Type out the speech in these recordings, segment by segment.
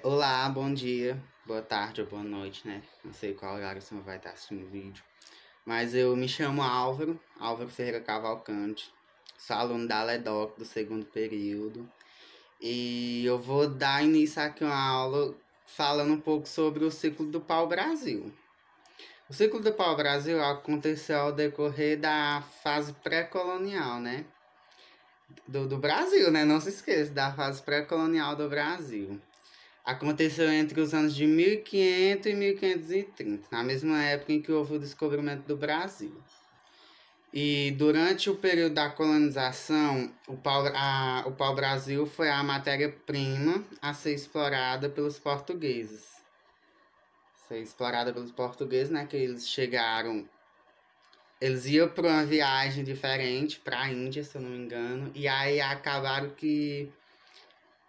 Olá, bom dia, boa tarde ou boa noite, né? Não sei qual horário você vai estar assistindo o vídeo. Mas eu me chamo Álvaro Ferreira Cavalcante, sou aluno da LEDOC do segundo período. E eu vou dar início aqui a uma aula falando um pouco sobre o ciclo do pau-brasil. O ciclo do pau-brasil aconteceu ao decorrer da fase pré-colonial, né? Do Brasil, né? Não se esqueça da fase pré-colonial do Brasil. Aconteceu entre os anos de 1500 e 1530, na mesma época em que houve o descobrimento do Brasil. E durante o período da colonização, o pau-brasil foi a matéria-prima a ser explorada pelos portugueses. Ser explorada pelos portugueses, né? Que eles chegaram. Eles iam para uma viagem diferente para a Índia, se eu não me engano, e aí acabaram que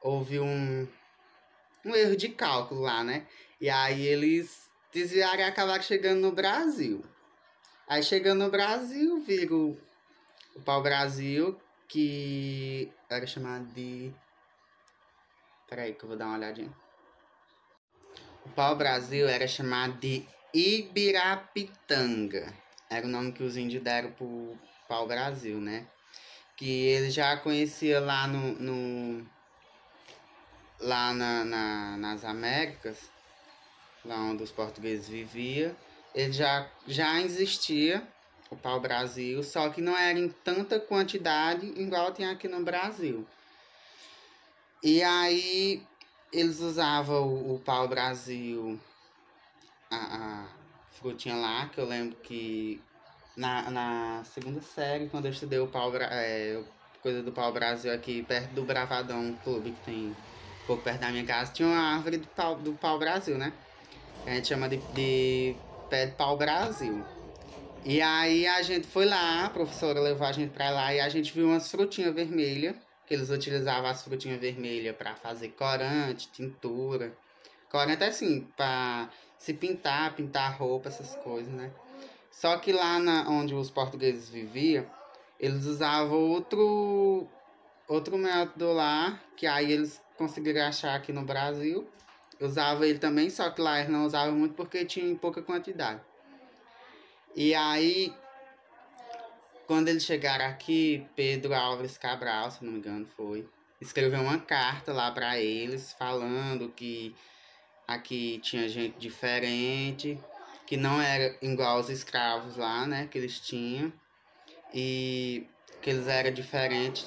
houve um erro de cálculo lá, né? E aí eles desviaram e acabaram chegando no Brasil. Aí chegando no Brasil, viram o pau-brasil, que era chamado de... Peraí que eu vou dar uma olhadinha. O pau-brasil era chamado de Ibirapitanga. Era o nome que os índios deram pro pau-brasil, né? Que eles já conheciam lá nas Américas, lá onde os portugueses viviam, ele já existia o pau-brasil, só que não era em tanta quantidade igual tem aqui no Brasil. E aí eles usavam o pau-brasil, a frutinha lá, que eu lembro que na segunda série, quando eu estudei coisa do pau-brasil aqui perto do Bravadão, um clube que tem um pouco perto da minha casa, tinha uma árvore do pau-brasil, né? A gente chama de pé de pau-brasil. E aí a gente foi lá, a professora levou a gente pra lá e a gente viu umas frutinhas vermelhas, que eles utilizavam as frutinhas vermelhas pra fazer corante, tintura. Corante é assim, pra se pintar roupa, essas coisas, né? Só que lá onde os portugueses viviam, eles usavam outro método lá, que aí eles conseguiram achar aqui no Brasil. Usava ele também, só que lá eles não usavam muito porque tinha em pouca quantidade. E aí, quando eles chegaram aqui, Pedro Álvares Cabral, se não me engano, escreveu uma carta lá para eles, falando que aqui tinha gente diferente, que não era igual aos escravos lá, né, que eles tinham, e que eles eram diferentes,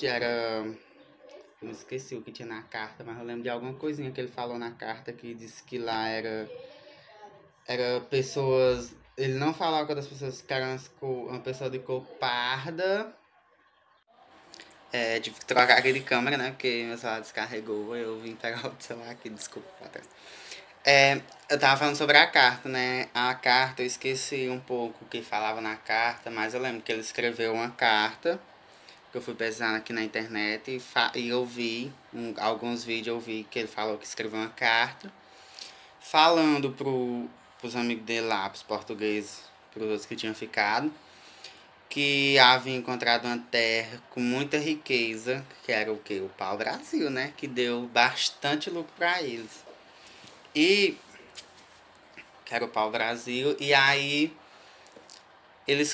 eu esqueci o que tinha na carta, mas eu lembro de alguma coisinha que ele falou na carta que disse que lá era pessoas. Ele não falava com as pessoas que eram uma pessoa de cor parda. Tive que trocar aqui de câmera, né? Porque meu celular descarregou. Eu vim pegar o celular aqui, desculpa, patrão. Eu tava falando sobre a carta, né? A carta, eu esqueci um pouco o que falava na carta, mas eu lembro que ele escreveu uma carta, que eu fui pesquisando aqui na internet e eu vi, alguns vídeos eu vi que ele falou que escreveu uma carta falando pros amigos dele lá, pros portugueses, pros outros que tinham ficado, que havia encontrado uma terra com muita riqueza, que era o que? O pau-brasil, né? Que deu bastante lucro para eles. E que era o pau-brasil, e aí ele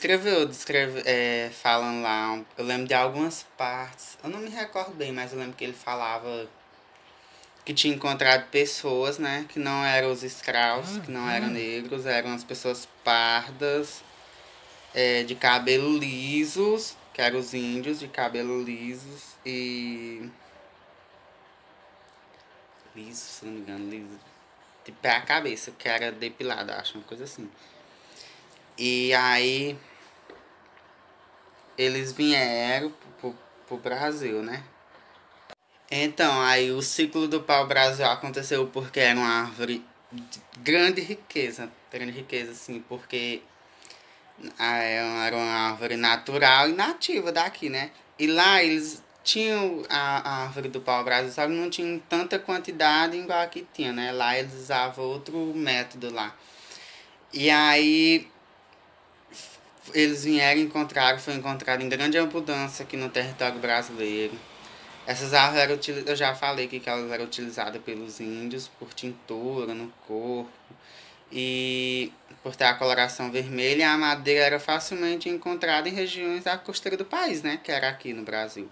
falando lá, eu lembro de algumas partes, eu não me recordo bem, mas eu lembro que ele falava que tinha encontrado pessoas, né, que não eram os escravos, que não eram negros, eram as pessoas pardas, de cabelo lisos, que eram os índios de cabelo lisos e liso, se não me engano, liso, de pé à cabeça, que era depilado, acho, uma coisa assim. E aí eles vieram pro Brasil, né? Então, aí o ciclo do pau-brasil aconteceu porque era uma árvore de grande riqueza, assim, porque era uma árvore natural e nativa daqui, né? E lá eles tinham a árvore do pau-brasil, só que não tinham tanta quantidade igual aqui tinha, né? Lá eles usavam outro método lá. E aí eles vieram e foi encontrado em grande abundância aqui no território brasileiro. Essas árvores eram eu já falei que elas eram utilizadas pelos índios por tintura no corpo e por ter a coloração vermelha, a madeira era facilmente encontrada em regiões da costeira do país, né, que era aqui no Brasil.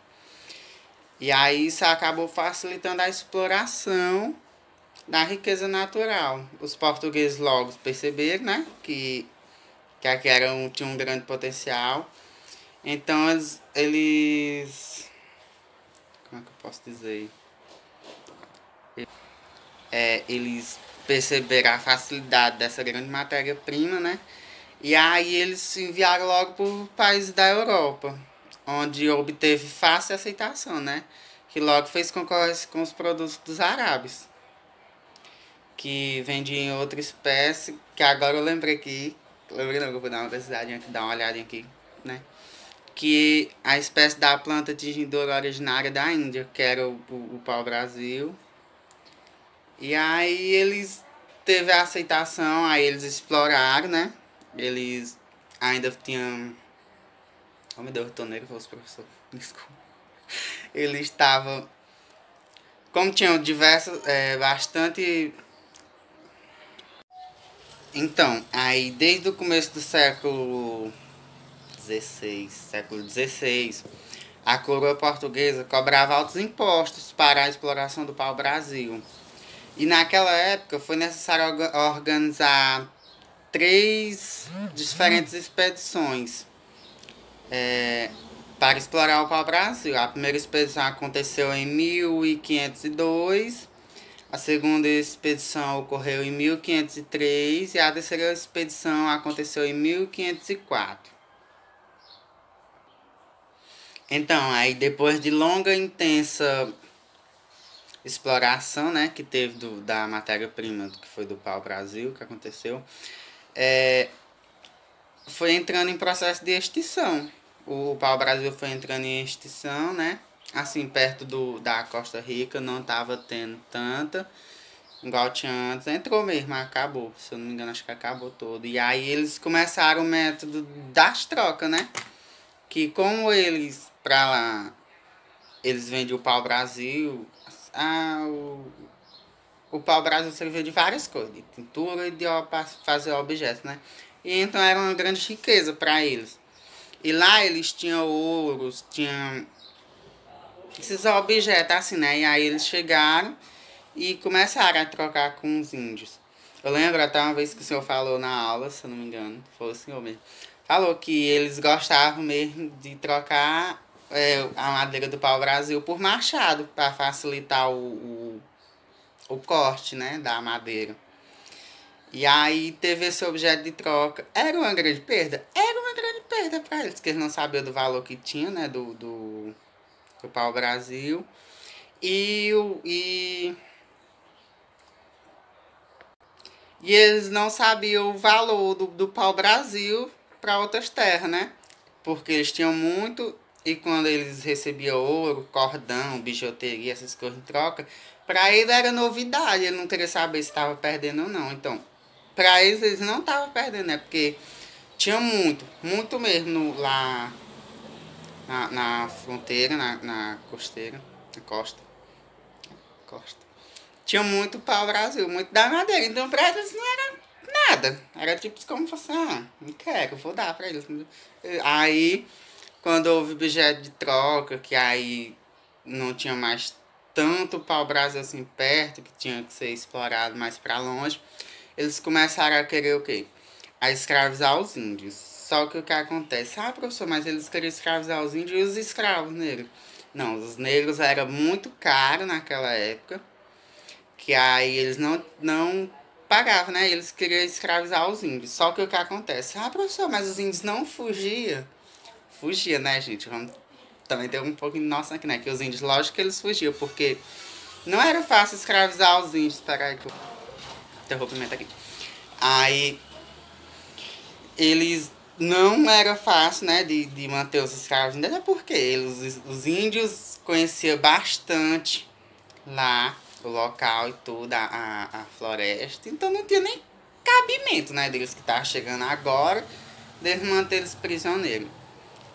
E aí isso acabou facilitando a exploração da riqueza natural. Os portugueses logo perceberam, né, que aqui tinha um grande potencial. Então como é que eu posso dizer? Eles perceberam a facilidade dessa grande matéria-prima, né? E aí eles se enviaram logo para os países da Europa, onde obteve fácil aceitação, né? Que logo fez concorrência com os produtos dos árabes, que vendiam outra espécie, que agora eu lembrei aqui, lembrei não, que eu vou dar uma pesquisadinha aqui, dar uma olhadinha aqui, né? Que a espécie da planta tingidora originária da Índia, que era o pau-brasil. E aí eles teve a aceitação, aí eles exploraram, né? Eles ainda tinham. Oh meu Deus, eu tô nervoso, professor. Desculpa. Eles estavam. Como tinham diversos. Bastante. Então, aí desde o começo do século XVI, a coroa portuguesa cobrava altos impostos para a exploração do pau-brasil. E naquela época foi necessário organizar 3 diferentes expedições para explorar o pau-brasil. A primeira expedição aconteceu em 1502, a segunda expedição ocorreu em 1503 e a terceira expedição aconteceu em 1504. Então, aí depois de longa e intensa exploração, né, que teve da matéria-prima, que foi do pau-brasil, que aconteceu, foi entrando em processo de extinção. O pau-brasil foi entrando em extinção, né, assim, perto da Costa Rica, não estava tendo tanta, igual tinha antes, entrou mesmo, acabou, se eu não me engano, acho que acabou todo. E aí eles começaram o método das trocas, né, que como eles, pra lá, eles vendiam o pau-brasil, o pau-brasil servia de várias coisas, de pintura e para fazer objetos, né? E então era uma grande riqueza para eles. E lá eles tinham ouros, tinham esses objetos assim, né? E aí eles chegaram e começaram a trocar com os índios. Eu lembro até uma vez que o senhor falou na aula, se eu não me engano, foi o senhor mesmo. Falou que eles gostavam mesmo de trocar a madeira do pau-brasil por machado, para facilitar o corte, né, da madeira. E aí teve esse objeto de troca. Era uma grande perda? Era uma grande perda para eles, porque eles não sabiam do valor que tinha, né, do pau-brasil. E eles não sabiam o valor do pau-brasil para outras terras, né? Porque eles tinham muito, e quando eles recebiam ouro, cordão, bijuteria, essas coisas em troca, para ele era novidade, ele não queria saber se estava perdendo ou não. Então, para eles não estavam perdendo, né? Porque tinha muito, muito mesmo lá na fronteira, na costeira, na costa. Tinha muito pau-brasil, muito da madeira. Então, para eles não era nada. Era tipo como se fosse, não quero, vou dar para eles. Aí, quando houve objeto de troca, que aí não tinha mais tanto pau-brasil assim perto, que tinha que ser explorado mais para longe, eles começaram a querer o quê? A escravizar os índios. Só que o que acontece? Professor, mas eles queriam escravizar os índios e os escravos negros. Não, os negros era muito caro naquela época, que aí eles não pagavam, né? Eles queriam escravizar os índios. Só que o que acontece? Professor, mas os índios não fugiam. Fugia, né, gente? Vamos também ter um pouquinho de noção aqui, né? Que os índios, lógico que eles fugiam, porque não era fácil escravizar os índios. Peraí que eu interrompimento aqui. Aí eles não era fácil, né, de manter os escravos, até porque os índios conheciam bastante lá o local e tudo, a floresta, então não tinha nem cabimento, né, deles que estavam chegando agora, deles manter eles prisioneiros.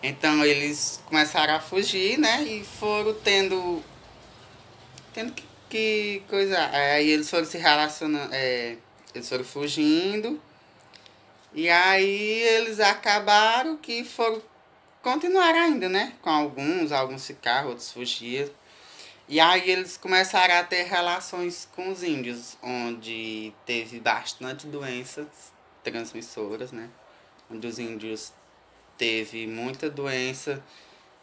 Então eles começaram a fugir, né? E foram tendo que coisa. Aí eles foram se relacionando, eles foram fugindo. E aí eles acabaram que foram continuar ainda, né? Com alguns ficaram, outros fugiram. E aí eles começaram a ter relações com os índios, onde teve bastante doenças transmissoras, né? Onde os índios teve muita doença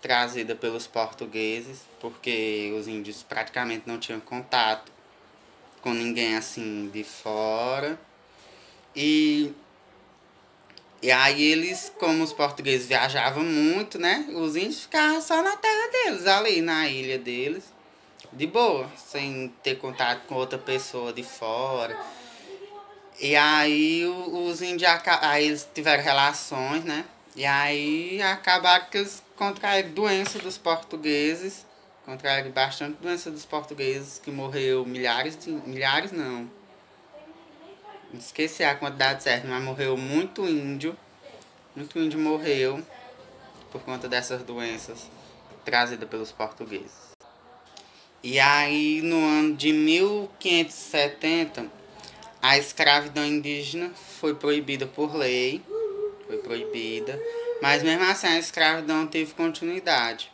trazida pelos portugueses, porque os índios praticamente não tinham contato com ninguém assim de fora. E, e aí eles, como os portugueses viajavam muito, né? Os índios ficavam só na terra deles, ali na ilha deles, de boa, sem ter contato com outra pessoa de fora. E aí os índios aí eles tiveram relações, né? E aí acabaram que eles contraíram doença dos portugueses. Contraíram bastante doença dos portugueses, que morreu milhares não. Esqueci a quantidade certa, mas morreu muito índio. Muito índio morreu por conta dessas doenças trazidas pelos portugueses. E aí no ano de 1570 a escravidão indígena foi proibida por lei, foi proibida, mas mesmo assim a escravidão teve continuidade.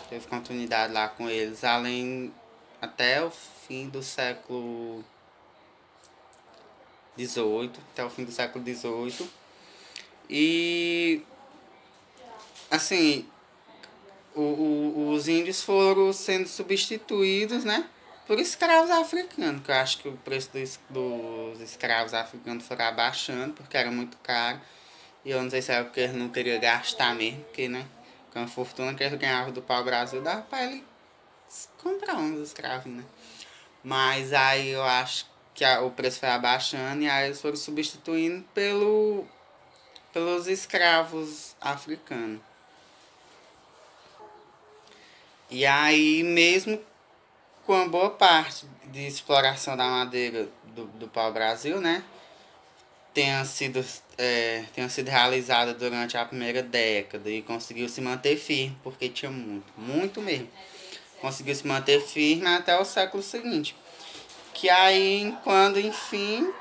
Teve continuidade lá com eles, além até o fim do século XVIII, até o fim do século XVIII. E assim, os índios foram sendo substituídos, né? Por escravos africanos, que eu acho que o preço dos escravos africanos foi abaixando, porque era muito caro. E eu não sei se era porque eles não queriam gastar mesmo, porque, né? Com a fortuna que eles ganhavam do pau-brasil, dava pra ele comprar uns escravos, né? Mas aí eu acho que o preço foi abaixando e aí eles foram substituindo pelos escravos africanos. E aí, mesmo com a boa parte de exploração da madeira do pau-brasil, né? Tenha sido realizada durante a primeira década e conseguiu se manter firme, porque tinha muito mesmo. Conseguiu se manter firme até o século seguinte. Que aí, quando enfim,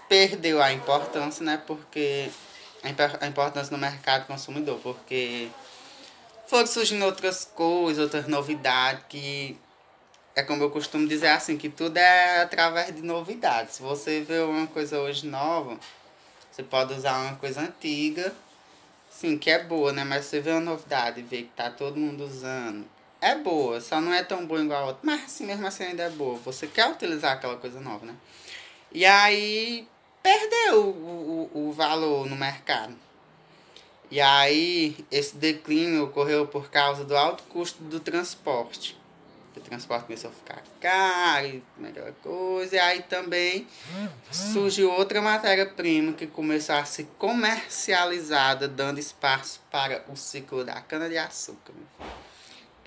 perdeu a importância, né? Porque a importância no mercado consumidor, porque foram surgindo outras coisas, outras novidades que é como eu costumo dizer assim, que tudo é através de novidades. Se você vê uma coisa hoje nova, você pode usar uma coisa antiga, sim, que é boa, né? Mas você vê uma novidade e vê que tá todo mundo usando. É boa, só não é tão boa igual a outra, mas assim mesmo assim ainda é boa. Você quer utilizar aquela coisa nova, né? E aí perdeu o valor no mercado. E aí esse declínio ocorreu por causa do alto custo do transporte. O transporte começou a ficar caro e aquela coisa. E aí também surgiu outra matéria-prima que começou a ser comercializada, dando espaço para o ciclo da cana-de-açúcar.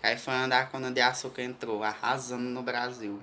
Aí foi onde a cana-de-açúcar entrou, arrasando no Brasil.